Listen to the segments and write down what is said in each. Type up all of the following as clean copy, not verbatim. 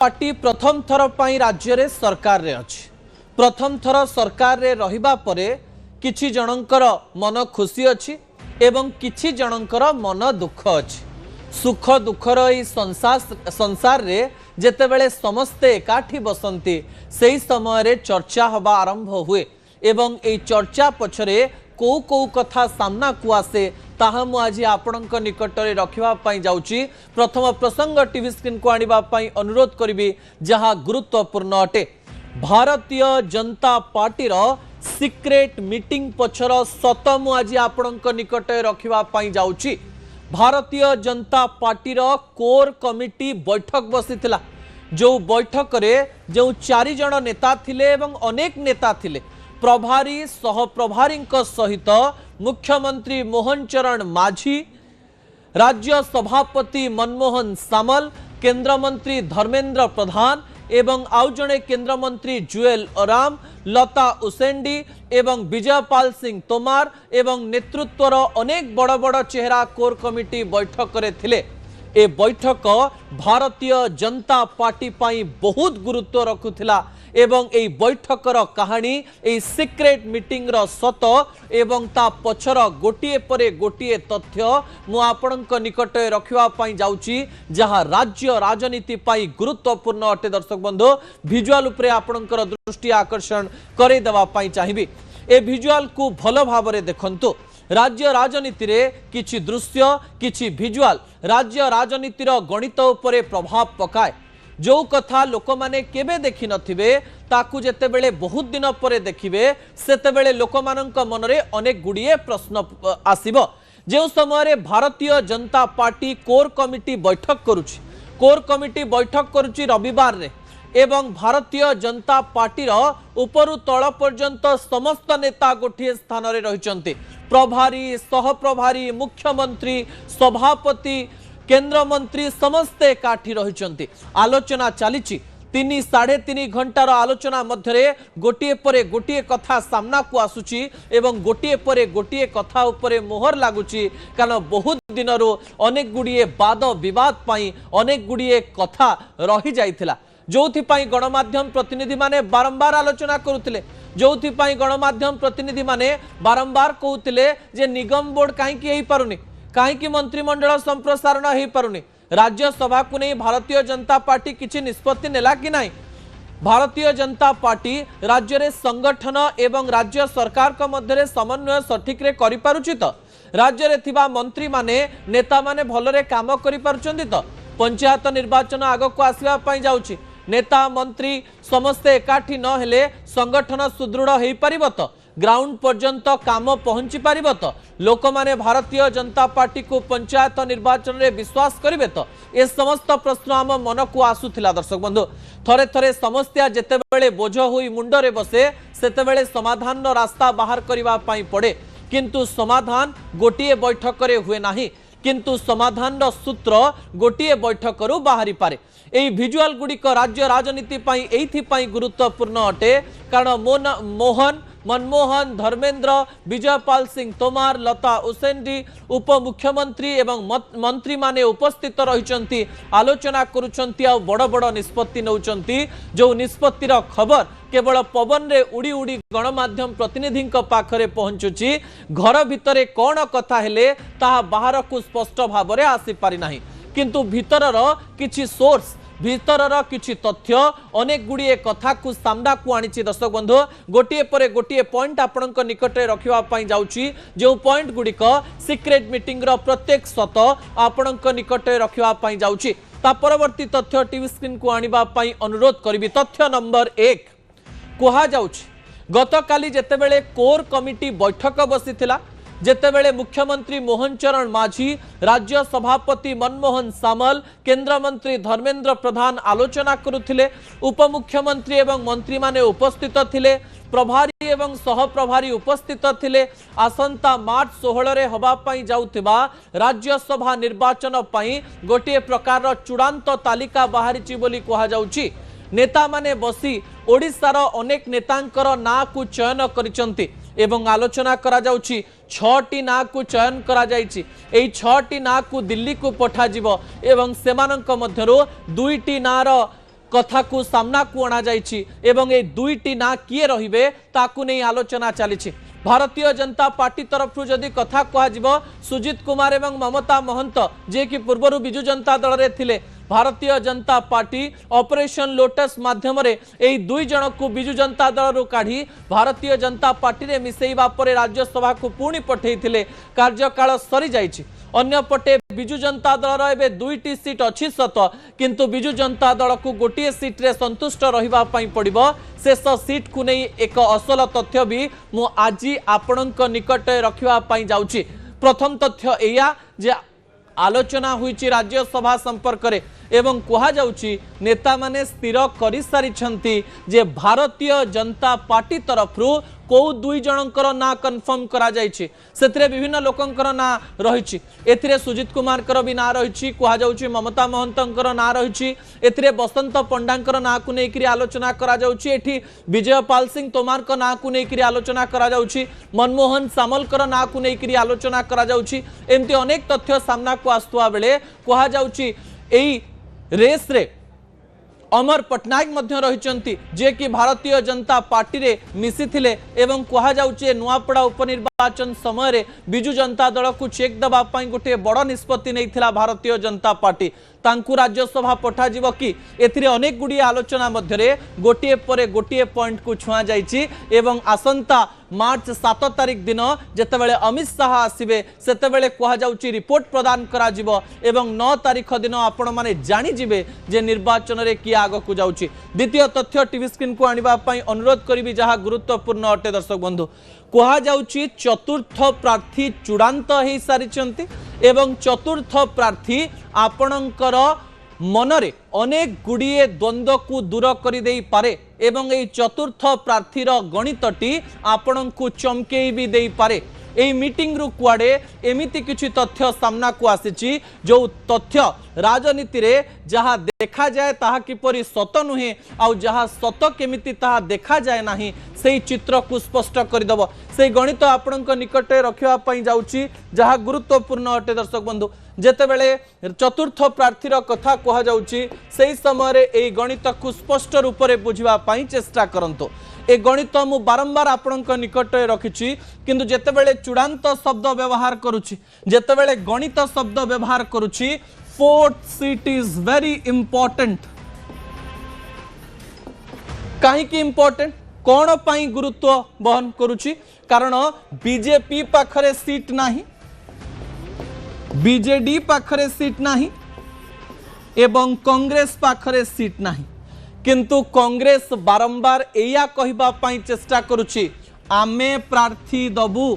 Party प्रथम थर पर राज्य रे सरकार रे अछि। प्रथम थर सरकार रे रहिबा परे किछि जनकर मन खुशी अछि एवं किछि जनकर मन दुख अछि। सुख दुखर ई संसार रे जेतेबेले समस्ते एकाठी बसंती सेही समय रे चर्चा हवा आरंभ हुए एवं ए चर्चा पछरे को कथा सामना को आसे ताहा मु आज आपणक निकटरे रखिबा पई जाउची। प्रथम प्रसंग टीवी स्क्रीन को आनिबा पई अनुरोध करिबी जहा गुरुत्वपूर्ण अटे। भारतीय जनता पार्टी रो सीक्रेट मीटिंग पछर सत मु आज आपणक निकटरे रखिबा पई जाउची। भारतीय जनता पार्टी रो कोर कमिटी बैठक बसिथिला। जो बैठक रे जो 4 जण नेता थिले एवं अनेक नेता थिले प्रभारी सहप्रभारी सहित मुख्यमंत्री मोहन चरण माझी, राज्य सभापति मनमोहन सामल, केंद्र मंत्री धर्मेंद्र प्रधान एवं आउ जणे केंद्र मंत्री जुएल ओराम, लता उसेंडी एवं विजयपाल सिंह तोमार एवं नेतृत्वर अनेक बड़ बड़ चेहरा कोर कमिटी बैठक रे थिले। ए बैठक भारतीय जनता पार्टी पाई बहुत गुरुत्व रखुथिला एवं ए बैठकर कहानी ए सीक्रेट मीटिंग रो सत एवं ता पछर गोटिए परे गोटिए तथ्य मु आपणक निकट रखिबा पई जाउची जहा राज्य राजनीति पाई गुरुत्वपूर्ण अटे। दर्शक बंधु विजुअल उपरे आपणकर दृष्टि आकर्षण करे देबा पई चाहिबी। ए विजुअल को भलो भाबरे देखंतु। राज्य राजनीति रे किछि दृश्य किछि विजुअल राज्य राजनीतिर गणित उपरे प्रभाव पकाए। जो कथा लोक माने केबे देखि नथिबे ताकू जेतेबेले बहुत दिन परे देखिबे सेतेबेले लोक मानक मनरे अनेक गुड़िए प्रश्न आसीबो। जो समय रे Bharatiya Janata party core committee बैठक करूछि, कोर कमिटी बैठक करूछि रविवार रे एवं भारतीय जनता पार्टी रो उपरु तळ पर्यंत समस्त नेता गोटिए स्थान रे रहिचंती। प्रभारी सहप्रभारी मुख्यमंत्री सभापति केंद्र मंत्री समस्ते काठी रहिचंती। आलोचना चलीची 3-3.5 घंटार आलोचना मध्यरे गोटिए परे गोटिए कथा सामना को आसुची एवं गोटिए परे गोटिए कथा उपरे मोहर लागुची। कारण बहुत दिनरो अनेक गुड़िए वाद विवाद पाई अनेक गुड़िए कथा रही जाइथिला जोथि पाई गणमाध्यम प्रतिनिधि माने बारंबार आलोचना करुथिले, जोथि पाई गणमाध्यम प्रतिनिधि माने बारंबार कहउथिले जे निगम बोर्ड काहे कि हेई पारुनी, काहे कि मंत्रिमंडल संप्रसारण हेई पारुनी, राज्य सभा को नहीं भारतीय जनता पार्टी किछि निष्पत्ति नेला कि नाही। भारतीय जनता पार्टी राज्य रे संगठन एवं राज्य सरकार को मध्य समन्वय सठिक रे करि पारुछि त, राज्य रे थिबा मंत्री माने नेता माने भलरे काम करि पारुछन्ति त। पंचायत निर्वाचन आग को आसीबा पई जाउछि, नेता मंत्री समस्ते एकाठी न हेले संगठन सुदृढ़ हेई परिबो त, ग्राउंड पर्यंत काम पहुंची पारिबो त, लोक माने भारतीय जनता पार्टी को पंचायत निर्वाचन रे विश्वास करिवे त। ए समस्त प्रश्न आम मन को आसुथिला। दर्शक बंधु थरे थरे समस्या जेतेबेले बोझ होई मुंडरे बसे सेतेबेले समाधान रो रास्ता बाहर करिवा पई पड़े, किंतु समाधान गोटिए बैठक रे हुए नाही, किंतु समाधान रो सूत्र गोटिए बैठक रु बाहरी पारे। एई विजुअल गुडिक राज्य राजनीति पाई एथि पाई गुरुत्वपूर्ण अटे कारण मनमोहन धर्मेंद्र विजयपाल सिंह तोमार लता उसेंडी उपमुख्यमंत्री एवं मंत्री माने उपस्थित रहिचंती, आलोचना करुचंती आ बड़ बड़ निष्पत्ति नउचंती। जो निष्पत्तिर खबर केवल पवन रे उड़ी उड़ी गणमाध्यम प्रतिनिधि पाखरे पहुंचुची, घर भितरे कौन कथा हेले ताहा बाहर को स्पष्ट भाव में आसी पारि नाही, किंतु भितरर किछि सोर्स भीतर किछि तथ्य अनेक गुड़िए कथा को सामना को आनी। दर्शक बंधु गोटिए परे गोटिए पॉइंट आपणक निकटरे रखिबा पई जाउची, जो पॉइंट गुड़िक सीक्रेट मीटिंग रो प्रत्येक सत आपणक निकटरे रखिबा पई जाउची। ता परवर्ती तथ्य टीवी स्क्रीन को आनिबा पई अनुरोध करिबी। तथ्य नंबर 1 कुहा जाउची गतकाली जेतेबेले कोर कमिटी बैठक बसिथिला, जेतेबेले मुख्यमंत्री मोहन चरण माझी, राज्य सभापति मनमोहन सामल, केंद्र मंत्री धर्मेंद्र प्रधान आलोचना करुथिले, उपमुख्यमंत्री एवं मंत्री माने उपस्थित थिले, प्रभारी एवं सहप्रभारी उपस्थित थिले। आसंता मार्च 16 रे हबा पई जाउथिबा राज्यसभा निर्वाचन पई गोटिए प्रकार चूड़ांत तालिका बाहरिची बोली कहा जाउची। नेता माने बसी ओडिशार अनेक नेतांकर ना को चयन करिसंती एवं आलोचना करा जाउची 6टी ना को चयन करा जाइछि। एई 6टी ना को दिल्ली को पठा जिवो एवं सेमानंक मध्यरो 2टी नार कथा को सामना को अणा जाइछि एवं ए दुईटी ना किए रहिबे ताकू नै आलोचना चली। भारतीय जनता पार्टी तरफ जदि कथा कह सुजित कुमार एवं ममता महंत जे कि पूर्व बिजु जनता दल रे थिले, Bharatiya Janata party operation lotus माध्यम ए दुई जन को बिजु जनता दल रु काढ़ी भारतीय जनता पार्टी रे मिसेइबा परे राज्यसभा को पुणी पठेइथिले। कार्यकाल सरी जाइछि। अन्यपटे बिजु जनता दल एबे दुईटी सीट अच्छी सत, किंतु बिजु जनता दल को गोटे सीट रे संतुष्ट रहिबा पई पड़िबो। शेष सीट को नहीं एक असल तथ्य भी मु आज आपणक निकट रखिबा पई जाउछि। प्रथम तथ्य एया जे आलोचना हुई राज्यसभा संपर्क रे एवं कहा जाउछि नेता माने स्थिर करि सारिछंती जे भारतीय जनता पार्टी तरफरु को दुई जनकर ना कन्फर्म करा जाइछि। सेथिरे विभिन्न लोकंकर ना रहिछि। एथिरे सुजित कुमार कर भी ना रहिछि, कहा जाउछि ममता महंतंकर ना रहिछि, एथिरे बसंत पंडांकर ना को नेकरी आलोचना करा जाउछि, एठी विजयपाल सिंह तोमार को ना को नेकरी आलोचना करा जाउछि, मनमोहन सामलकर ना को नेकरी आलोचना करा जाउछि। एमती अनेक तथ्य सामना को आस्तुआ बेले कहा जाउछि एई रेस रे अमर पटनायक मध्य रहिचंती जे कि भारतीय जनता पार्टी रे मिसी थिले एवं कहा जाउछि नुआपड़ा उपनिर्वाचन समय रे बिजु जनता दल को चेक दबा पई गोटे बड़ निष्पत्ति नैथिला भारतीय जनता पार्टी। तांकु राज्यसभा पठा जीव कि एथिरे अनेक गुडी आलोचना मध्यरे गोटिए परे गोटिए पॉइंट को छुआ जाइछि एवं आसंता मार्च 7 तारिख दिन जेतेबेले अमित शाह आसिबे सेतेबेले कहा जाउछि रिपोर्ट प्रदान करा जीव एवं 9 तारिख दिन आपण माने जानि जिवे जे निर्वाचन रे कि आग को जाउछि। द्वितीय तथ्य टीवी स्क्रीन को आनिबा पई अनुरोध करिवि जहा गुरुत्वपूर्ण अटे। दर्शक बंधु कहा जाउछि चतुर्थ प्रार्थी चूड़ांत हेई सारिचंती एवं चतुर्थ प्रार्थी आपणकर मनरे अनेक गुड़िए द्वंद्व को दूर कर दे पारे एवं ए चतुर्थ प्रार्थीर गणितटी आपण को चमकेई भी दे पारे। एई मीटिंग रु कुआडे एमिति किछि तथ्य सामना को आसीछि जो तथ्य राजनीति रे जहा देखा जाए ताहा किपरि सत नुहे आउ जहा सत केमिति ताहा देखा जाए नाही सेई चित्र को स्पष्ट करदब। से गणित आपणक निकट रखिबा पई जाउछि जहा गुरुत्वपूर्ण अटे। दर्शक बंधु जेतेबेले चतुर्थ प्रार्थीर कथा कहा जाउछि सेई समय रे एई गणित को स्पष्ट रूप से बुझिबा पई चेष्टा करंतो। ए गणित मु बारंबार आपणक निकट रखिछि किंतु जेतेबेले चूड़ांत शब्द व्यवहार करूछि जेतेबेले गणित शब्द व्यवहार करूछि fourth seat is very important. काहे कि इंपोर्टेंट कोन पई गुरुत्व बहन करूछि कारण बीजेपी पाखरे सीट नाही, बीजेडी पाखरे सीट नाही एवं कांग्रेस पाखरे सीट नाही, किंतु कांग्रेस बारंबार एया कहिबा पई चेष्टा करूछि आमे प्रार्थी दबु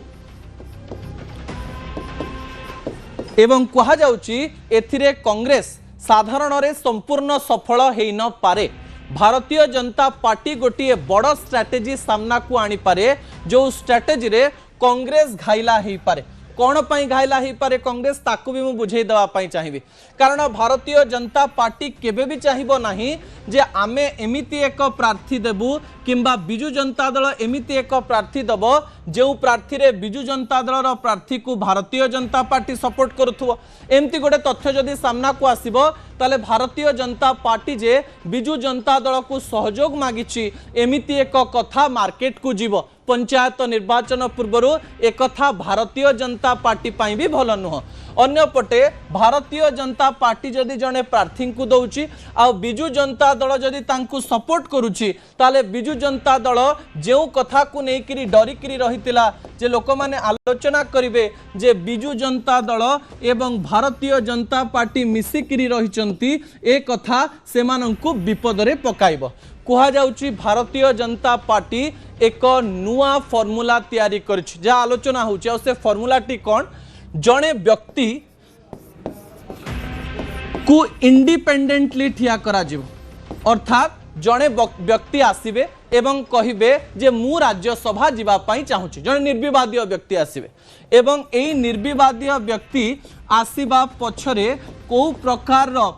एवं कहा जाउछि एथिरे कांग्रेस साधारण रे संपूर्ण सफल हेई न पारे। भारतीय जनता पार्टी गोटे बड़ स्ट्रैटेजी सामना को आनी पारे जो स्ट्रैटेजी रे कांग्रेस घाइला हेई पारे। कौन पाई घाइला ही पारे कांग्रेस ताकू भी मुझे बुझे देवा पाई चाहिए कारण भारतीय जनता पार्टी केबे भी चाहिबो नाही जे आमे एमिति एक प्रार्थी देबु किंबा बिजु जनता दल एमिति एक प्रार्थी दब जो प्रार्थी रे बिजु जनता दल प्रार्थी को भारतीय जनता पार्टी सपोर्ट करुथुव। एमती गोटे तथ्य जदि सामना को आसीबो ताले भारतीय जनता पार्टी जे बिजु जनता दल को सहयोग मागिछि एमिति एक कथा मार्केट को जीव। पंचायत निर्वाचन पूर्व एक कथा भारतीय जनता पार्टी पाई भी भल नुह। अन्यपटे भारतीय जनता पार्टी जदि जड़े प्रार्थी को दौची आ बिजु जनता दल जदि तांकु सपोर्ट करुछि ताले बिजु जनता दल जो कथा को लेकिन डरिकी रहीतिला जे लोक माने आलोचना करिवे जे बिजु जनता दल एवं भारतीय जनता पार्टी मिसिकिरी रहिचंती ए कथा सेमानंकु विपदरे पकाइबो। कहा जाउछि भारतीय जनता पार्टी एक नुआ फॉर्मूला तैयारी करछि जा आलोचना होछि आ से फॉर्मूलाटी कोन जड़े व्यक्ति को इंडिपेंडेंटली ठिया करा जिवो अर्थात जड़े व्यक्ति आसीबे एवं कहिबे जे मु राज्यसभा जीवा पाई चाहूछि जड़े निर्विवादी व्यक्ति आसीबे एवं एई निर्विवादी व्यक्ति आसीबा पछरे को प्रकार रो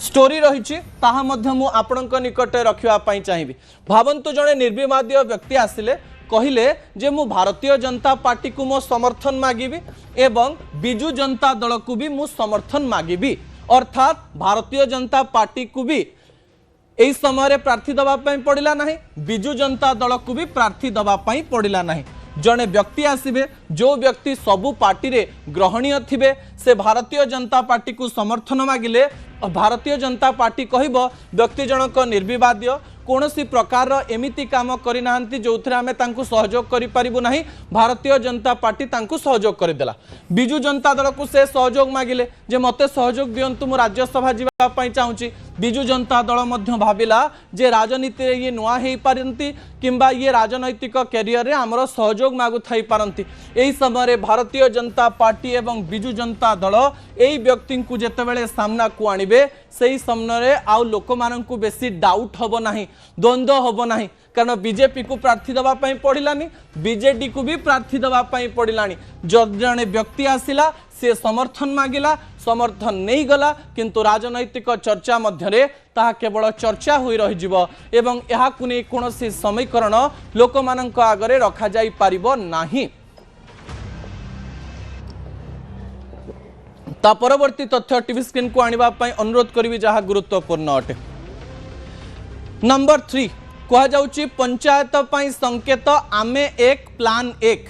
स्टोरी रही ताहा मध्य मु आपणक निकट रखिबा पाई चाहिबी। भावंतु जड़े निर्विवादी व्यक्ति आसिले कहिले जे मु भारतीय जनता पार्टी को मो समर्थन मागिबी एवं बिजु जनता दल को भी मु समर्थन मागिबी अर्थात भारतीय जनता पार्टी को भी यही समय प्रार्थी दवाई पड़ा ना, बिजु जनता दल को भी प्रार्थी दवाई पड़ा ना। जड़े व्यक्ति आसबे जो व्यक्ति सबु पार्टी रे ग्रहणीय थिबे से भारतीय जनता पार्टी को समर्थन मागिले भारतीय जनता पार्टी कहब व्यक्ति जनक निर्विवाद्य कौन सी प्रकार एमिति काम करना जो आम सहयोग करूँ भारतीय जनता पार्टी सहयोग करदेला। बिजु जनता दल को से सहयोग मागिले जे मते सहयोग दिंतु मु राज्यसभा जावाई चाहूँगी। बिजु जनता दल मध्य भाविला जे राजनीति ये नुआ हो पारती किंबा ये राजनैतिक कैरियर रे आमर सहयोग मागु थाई पारंती। एही समय भारतीय जनता पार्टी एवं बिजु जनता दल एही व्यक्ति को जेतेबेले सामना को आनिबे सही समय आउ लोक माननकु बेसी डाउट हबो नाही, द्वंद्व हबो नाही, कारण बीजेपी को प्रार्थी दवा पई पड़िलानी, बीजेडी को भी प्रार्थी दवा पई पड़िलानी। जने व्यक्ति आसिला से समर्थन मागिला, समर्थन नहीं गला, किंतु राजनैतिक चर्चा मध्यरे ताहा केवल चर्चा होई रहि जिवो एवं एहा कुनी कोनोसी समीकरण लोक माननक आगरे रखा जाई पारिबो नाही। ता परवर्ती तथ्य टीवी स्क्रीन को आनिबा पई अनुरोध करिवि जहा गुरुत्वपूर्ण अटे। नंबर 3 कहा जाउची पंचायत पई संकेत आमे एक प्लान एक।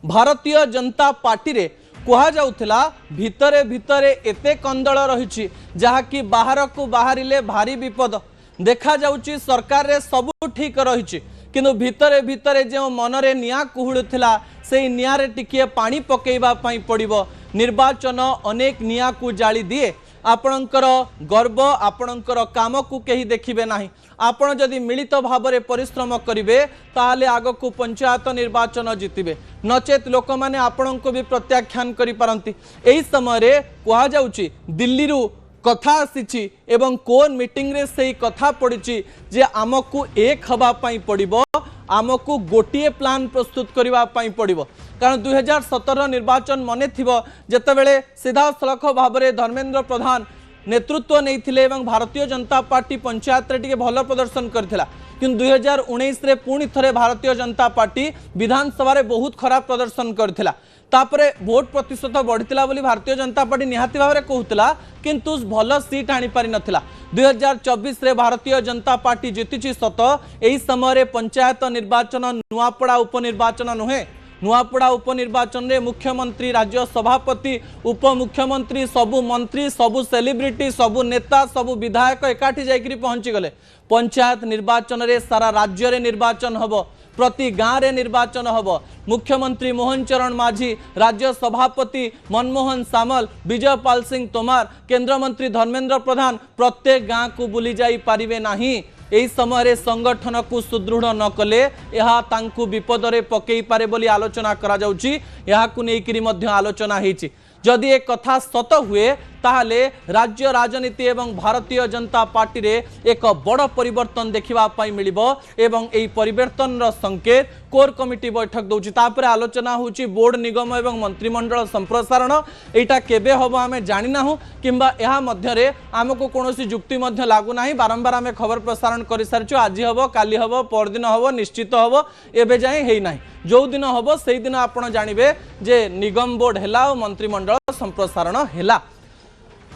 भारतीय जनता पार्टी रे कहा जाउथला भितरे भितरे एते कंदल रहिछि जहा कि बाहर को बाहरिले भारी विपद। देखा जाउची सरकार रे सब ठीक रहिछि किंतु भितरे भितरे जो मनरे निया कुहुलुथिला से निया रे टिकिए पानी पकेइबा पई पड़िबो। निर्वाचन अनेक निया को जाली दिए, आपणकर गर्व आपणकर काम को कहीं देखिबे नाही। आपण जदि मिलित भाव में परिश्रम करिवे ताले आग को पंचायत निर्वाचन जितिबे, नचेत लोक माने आपण को भी प्रत्याख्यान करि पारंती। एही समय रे कहा जाउची दिल्ली रु कथा आसीची एवं कोन मीटिंग रे सही कथा पड़िची जे आमको एक हवा पई पड़िबो, आमको गोटे प्लान प्रस्तुत करबा पई पड़िबो। कारण 2017 निर्वाचन मने थिबो जेतेबेले सीधा सलख भाव में धर्मेंद्र प्रधान नेतृत्व नहीं थिले एवं भारतीय जनता पार्टी पंचायत रे टिके भल प्रदर्शन करथिला, किंतु 2019 रे पुणी थरे भारतीय जनता पार्टी विधानसभा रे बहुत खराब प्रदर्शन करथिला। तापरे भोट प्रतिशत बढ़िथिला बोली भारतीय जनता पार्टी निहाती भाव में कहूला, किंतु भल सीट आनी पारि नथिला। 2024 रे भारतीय जनता पार्टी जीतिची सत, एही समय रे पंचायत निर्वाचन नुआपड़ा उपनिर्वाचन नुहे। नुआपड़ा उपनिर्वाचन रे मुख्यमंत्री, राज्य सभापति, उपमुख्यमंत्री, सबु मंत्री, सबु सेलिब्रिटी, सबु नेता, सबु विधायक एकाठी जाइकरी पहुंची गले। पंचायत निर्वाचन रे सारा राज्य रे निर्वाचन हबो, प्रति गाँव रे निर्वाचन हबो। मुख्यमंत्री मोहन चरण माझी, राज्य सभापति मनमोहन सामल, विजयपाल सिंह तोमार, केंद्र मंत्री धर्मेंद्र प्रधान प्रत्येक गाँव को बुली जाई पारिबे नाही। एही समय संगठन को सुदृढ़ न कले यह तांकु विपद रे पकई पारे बोली आलोचना करा जाउची। यहा को नेकिरी मध्य आलोचना हेची। जदि एक कथा सत हुए ताहले राज्य राजनीति एवं भारतीय जनता पार्टी रे एक बड़ परिवर्तन देखिबा पाई मिलिबो एवं एई परिवर्तन रो संकेत कोर कमिटी बैठक दउची। तापरे आलोचना होची बोर्ड निगम एवं मंत्रिमंडल संप्रसारण। एटा केबे होबो आमे जानि नाहु किंबा एहा मध्य रे आमको कोनोसी जुक्ति मध्य लागु नाही। बारंबार आमे खबर प्रसारण करि सारचो, आज हबो, काली हबो, परदिन हबो, निश्चित हबो, एबे जाय हेई नाही। जो दिन हबो सेही दिन आपण जानिबे जे निगम बोर्ड हेला और मंत्रिमंडल संप्रसारण हेला।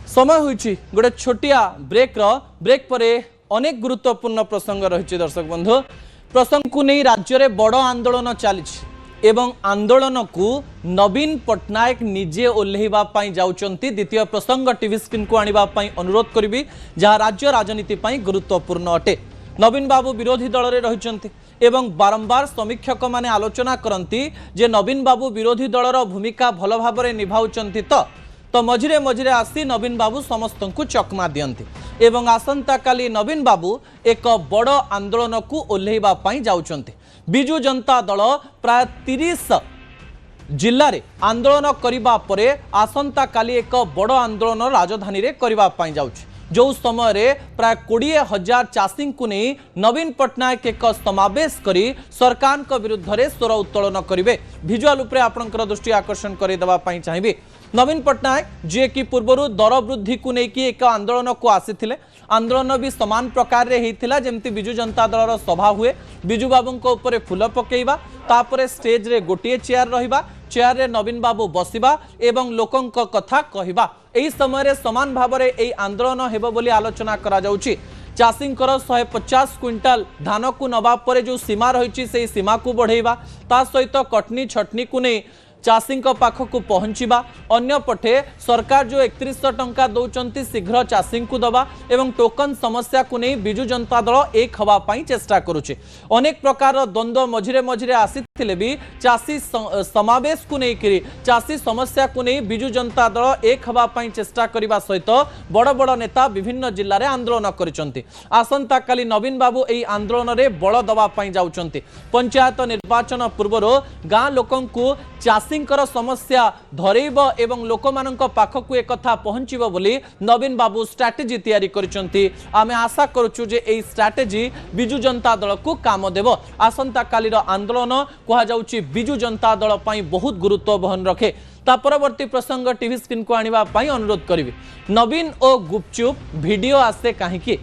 समय होइछि गोटे छोटिया ब्रेक परे अनेक गुरुत्वपूर्ण प्रसंग रही। दर्शक बंधु, प्रसंग को नहीं राज्य में बड़ आंदोलन चली एवं आंदोलन को नवीन पट्टनायक निजे ओह्लैवा जाउचंती। द्वितीय प्रसंग टीवी स्क्रीन को आनिबा पई अनुरोध करिवि जहाँ राज्य राजनीति पई गुरुत्वपूर्ण अटे। नवीन बाबू विरोधी दल रे रहिचंती एवं बारंबार समीक्षक माने आलोचना करंती जे नवीन बाबू विरोधी दलर भूमिका भल भाव में निभाउचंती तो मझिरे मझिरे आसी नवीन बाबू समस्त को चकमा दियंती एवं आसंता काली नवीन बाबू एक बड़ आंदोलन को ओह्लैवा पई जाउचंती। बिजु जनता दल प्राय 30 जिल्ला रे आंदोलन करिबा परे आसंता काली एक बड़ आंदोलन राजधानी रे करिबा पई जाउछि। जो समय रे प्राय 20,000 चाषी को नहीं नवीन पट्टनायक एक समावेश करी सरकार को विरुद्ध रे स्वर उत्तोलन करिवे। भिजुआल उपरे आपनकर दृष्टि आकर्षण करि देबा पई चाहिबे। नवीन पट्टनायक जे कि पूर्वरु दर वृद्धि को लेकिन एक आंदोलन को आसीथिले, आंदोलन भी समान प्रकार रे हेतिला जेमती बिजु जनता दलर सभा हुए, बिजु बाबू ऊपर फूल पकेइबा, तापरे स्टेज रे गोटे चेयर रहिबा, चेयर रे नवीन बाबू बसिबा एवं लोकंक कथा कहिबा एही समय समान भाव में एही आंदोलन हेबो बोली आलोचना करा जाउची। चाषींकर 150 क्विंटाल धान को नवा परे जो सीमा रही से सीमा को बढ़ेबा ता सहित कटनी छटनी को नहीं चाषी पाखक पहुँचवा अन्य पटे सरकार जो 3100 टंका दौरान शीघ्र चाषी को दबा एवं टोकन समस्या को नहीं बिजु जनता दल एक हवाई चेष्टा करुचे। अनेक प्रकार द्वंद्व मझिरे मझिरे आसीथिले भी चाषी समावेश को नहीं चाषी समस्या को नहीं बिजु जनता दल एक हवाई चेष्टा करने सहित बड़ बड़ नेता विभिन्न जिले में आंदोलन करछंती। आसंता काली नवीन बाबू यही आंदोलन में बल दवाई जाउछंती। पंचायत निर्वाचन पूर्व गाँ लोकंकु चाषी समस्या धरेब एवं लोक मानक पाखक एक कथा पहुंचब बोली नवीन बाबू स्ट्राटेजी तैयारी करिसंती। आमे आशा करूछु जे एई स्ट्राटेजी बिजु जनता दल को काम देव। आसंता कालीर आंदोलन कहा जाउची बिजु जनता दल पई बहुत गुरुत्व बहन रखे। ता परवर्ती प्रसंग टीवी स्क्रीन को आनिबा पई अनुरोध करिवि। नवीन ओ गुपचुप वीडियो आसे काहेकि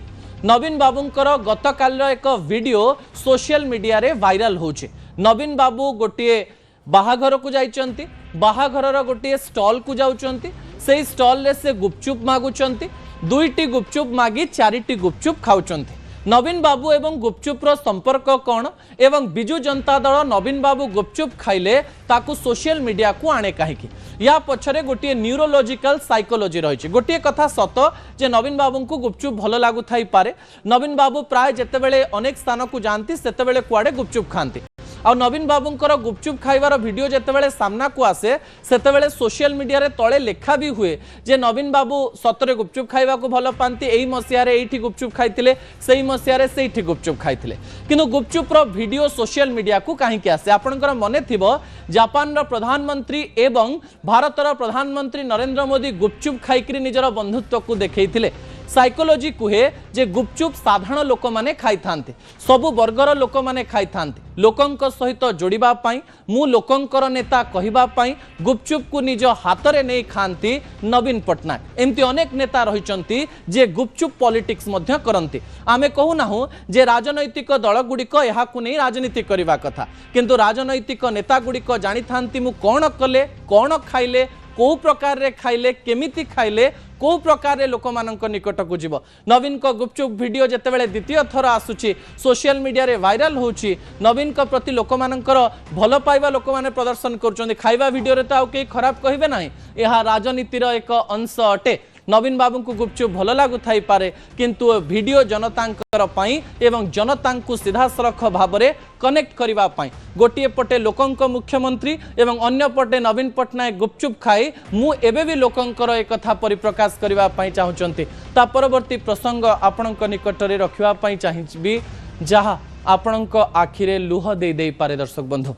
नवीन बाबूंकर गतकाल एक वीडियो सोशल मीडिया रे वायरल होचे। नवीन बाबू गोटे बाहाघर को जाइचंती बाहाघर गोटे स्टॉल को जाउचंती से स्टॉल रे से गुपचुप मागुचंती दुईटी गुपचुप मागी चारिटी गुपचुप खाउचंती। नवीन बाबू एवं गुपचुप रो संपर्क कौन एवं बिजु जनता दल नवीन बाबू गुपचुप खाइले ताकू सोशल मीडिया को आने कहीं या पछरे गोटे न्यूरोलॉजिकल साइकोलॉजी रही। गोटे कथा सत जे नवीन बाबू को गुपचुप भल लागू थाई पारे। नवीन बाबू प्राय जेतेबेले अनेक स्थान को जानती सेतेबेले कुआडे गुपचुप खाती आ नवीन बाबूंकर गुपचुप खाइबार वीडियो जेतेबेले सामना को आसे सेतेबेले सोशल मीडिया रे तळे लेखा भी हुए जे नवीन बाबू सतरे गुपचुप खाइबा को भल पांती एही मसिया रे एठी गुपचुप खाइतिले सेही मसिया रे सेठी गुपचुप खाइतिले किंतु गुपचुप रो वीडियो सोशल मीडिया को काहे के आसे। आपनकर मने थिबो जापान रो प्रधानमंत्री एवं भारत रो प्रधानमंत्री नरेंद्र मोदी गुपचुप खाइकरी निजर बंधुत्व को देखैतिले। साइकोलॉजी कहे जे गुपचुप साधारण लोक माने खाई थांते सबु वर्गर लोक माने खाई थांते लोकंक सहित जोड़िबा पाई मु लोकंकर नेता कहिबा पाई गुपचुप को निज हाथ रे नहीं खांती नवीन पटनायक एमती अनेक नेता रहिचंती जे गुपचुप पॉलिटिक्स मध्य करंती। आमे कहू नाहु जे राजनैतिक दल गुड़िक एहा को नहीं राजनीति करबा कथा किंतु राजनैतिक नेता गुड़िक जानि थांती मु कोन कले कोन खाइले को प्रकार रे खाइले केमिति खाइले को प्रकार रे लोक मानक निकट को जीव। नवीन को गुपचुप वीडियो जेतेबेले द्वितीय थर आसुची सोशल मीडिया रे वायरल होची नवीन को प्रति लोक मानकर भल पाइबा लोक माने प्रदर्शन करचोंदी। खाइबा वीडियो रे त आउ के खराब कहिबे नाही एहा राजनीतिर एक अंश अटे। नवीन बाबू को गुपचुप भल लागू थाई पारे किंतु वीडियो जनतांकर पाई एवं जनतांकु सीधासलख भाव में कनेक्ट करबा पाई गोटे पटे लोकंक मुख्यमंत्री एवं अन्य पटे नवीन पटनायक गुपचुप खाई मु एबे भी लोकंकर एक कथा परिप्रकाश करबा पाई चाहुचंती। ता परवर्ती प्रसंग आपणक निकट रे रखिबा पाई चाहिबी जहा आपणक आखिरे लुह दे दे पारे। दर्शक बंधु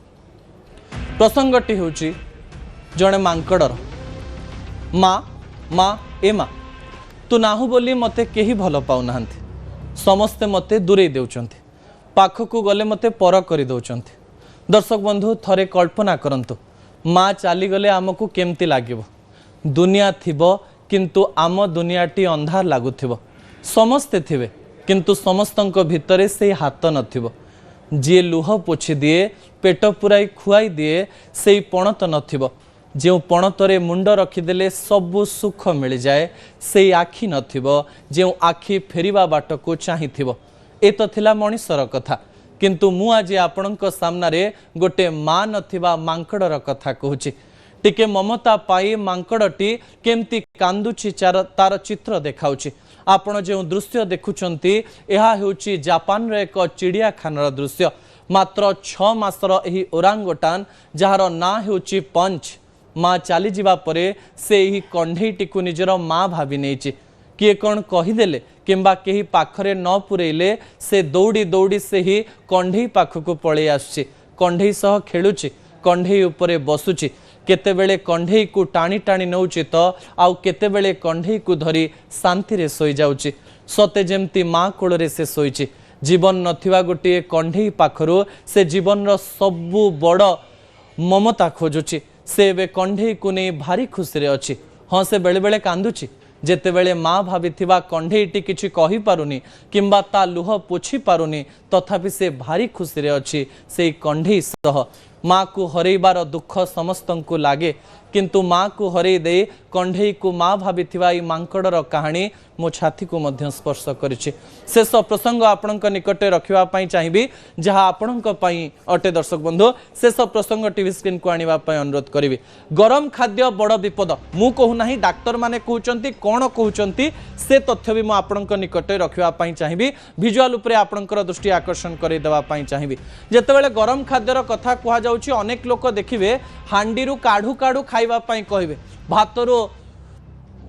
प्रसंगटी होची जणे मांकड़र माँ माँ ए माँ तू नाहु बोली मते केही भल पाउना समस्ते मते दूरे देउचंती पाखकू गले मते पर करि दउचंती। दर्शक बंधु थरे कल्पना करंतु माँ चली गले आमको केमती लागिबो दुनिया थिबो किंतु आम दुनियाटी अंधार लागुथिबो समस्ते थिबे किंतु समस्तंक भितरे से हाथ नथिबो जे लुह पोछि दिए पेट पुराई खुआई दिए से पणत नथिबो जो पणतरे मुंड रखिदेले सबु सुख मिल जाए से आखि नथिबो जो आखि फेरिबा बाट को चाहिथिबो। ए तो थिला मनीषर कथा किंतु मु आज आपणक सामना रे गोटे माँ नथिबा मांकड़र कथा कहूची। टिके ममता पाई मांकड़टी केमती कांदुची तार चित्र देखाउची। आपण जो दृश्य देखुचंती एहा हेउची जापान रे एक चिड़ियाखानार दृश्य। मात्र 6 मासर एही ओरांगोटान जहार ना हेउची पंच माँ चली जावा परे से ही कंढईटी को निजर माँ भावी नहीं किए कौन कहीदेले किंबा कहीं पाखरे न पुरेले से दौड़ी दौड़ी से ही कंढई पाखक पलि आसुची कंढई सह खेलुची कंढई उपरे बसुची केतेबेले कंढई को टाणी टाणी नौची तो आउ केतेबेले कंढई को धरी शांति रे सोई जाउची सते जेमती माँ कोଳରେ से सोईची जीवन नथिबा गोटे कंढई पाखरु से जीवन रो सबु बड़ ममता खोजुची से बे कंढई को नहीं भारी खुशी रे अच्छी। हाँ से बेले बेले कांदुची जेतेबेले माँ भाविथिबा कंढईटी किछि कहि पारुनी किंबा ता लुह पोछि पारुनी तथापि से भारी खुशी रे अच्छी से कंढई सह माँ को हरैबार दुख समस्त को लगे किंतु माँ को हरई दे कंढई को माँ भावी मांकड़र कहानी मो छाती को मध्य स्पर्श करिछि। शेष प्रसंग आपणक निकटे रखिबा चाहिए जहाँ आपणक अटे। दर्शक बंधु शेष प्रसंग टीवी स्क्रीन को आनिबा अनुरोध करी। गरम खाद्य बड़ विपद मु कहूना डाक्तर माने कहउचंती कोन कहउचंती से तथ्य भी मु आपणक निकटे रखिबा चाहिए। विजुअल उपरे आपणकर दृष्टि आकर्षण करे देबा चाहिए। जेतेबेले गरम खाद्यर कथा कुहा जाउछि अनेक लोक देखिबे हांडी रु काढू काढू खाइबा कहबे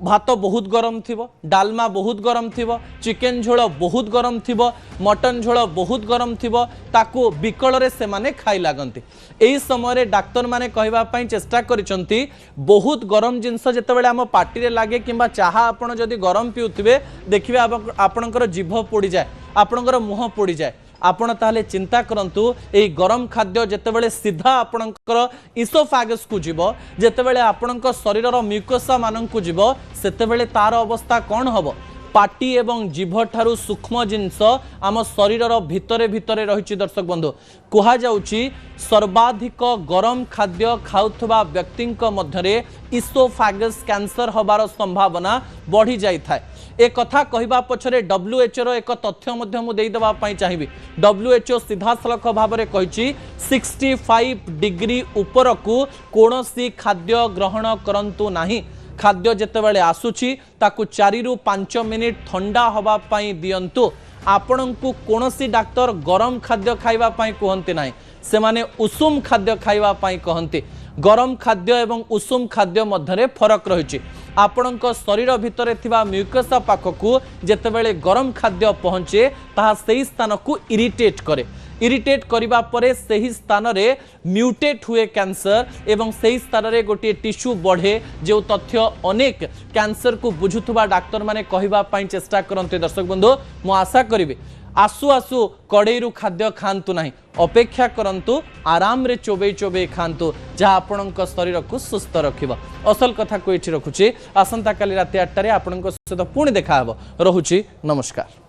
भात बहुत गरम थिबो, डालमा बहुत गरम थिबो, चिकेन झोल बहुत गरम थिबो, मटन झोल बहुत गरम थिबो, ताको बिकल रे से माने खाई लागंती। एही समय रे डाक्टर माने कहबा पई चेष्टा करिसंती बहुत गरम जिंस जेतेबेले हम पार्टी रे लागे किंबा चाहा आपण जदी गरम पिउथिबे देखिबे आपणकर जीभ पोड़ी जाए, आपणकर मुह पोड़ी जाए। आपण ताले चिंता करंतु एई गरम खाद्य जेतेबेले सीधा आपणकर इसोफेगस को जीव, जेतेबेले आपणकर शरीरर म्यूकोसा मानन को जीव, सेतेबेले तार अवस्था कोन हबो। पाटी एवं जीभ ठारू सूक्ष्म जिंस आम शरीरर भितरे भितरे रहिछि। दर्शक बंधु कुहा जाउछि सर्वाधिक गरम खाद्य खाउथबा व्यक्तिंक मध्यरे इसोफेगस कैंसर हबार संभावना बढ़ी जाई थाए। ए कथा कहबा पछरे WHO रो एक तथ्य मध्य मु देई देबा पई चाहिबी। WHO सीधा सलख भाव में कहिछि 65 डिग्री ऊपर को कोनोसी खाद्य ग्रहण करंतु नाही। खाद्य जेतेबेले आसुछि ताकु 4 रु 5 मिनिट ठंडा हवा पई दियंतु। आपणंकु कोनोसी डाक्टर गरम खाद्य खाइबा पई कहंती नाही, से माने उषुम खाद्य खाइबा पई कहंती। गरम खाद्य एवं उषुम खाद्य मध्यरे फरक रहिछि। आपणक शरीर भितरे थिबा म्यूकोसा पाखकु जेतेबेले गरम खाद्य पहुँचे ताहा सेही स्थान को इरिटेट करे। इरिटेट करिबा परे सेही स्थान रे म्यूटेट हुए कैंसर एवं सेही स्थान रे गोटे टिश्यू बढ़े। जो तथ्य अनेक कैंसर को बुझुथुबा डाक्टर माने कहिबा पई चेष्टा करन्ते। दर्शक बंधु मु आशा करिबे आसु आसु कड़ेरु खाद्य खांतु नाही, अपेक्षा करंतु आराम रे चोबे चोबे खांतु जहाँ आपणक शरीर को सुस्थ रखिबा। असल कथा को एठी रखुछि। आसंता काली राति 8 रे आपणक सहित पुणी देखा हबो। रहुछि नमस्कार।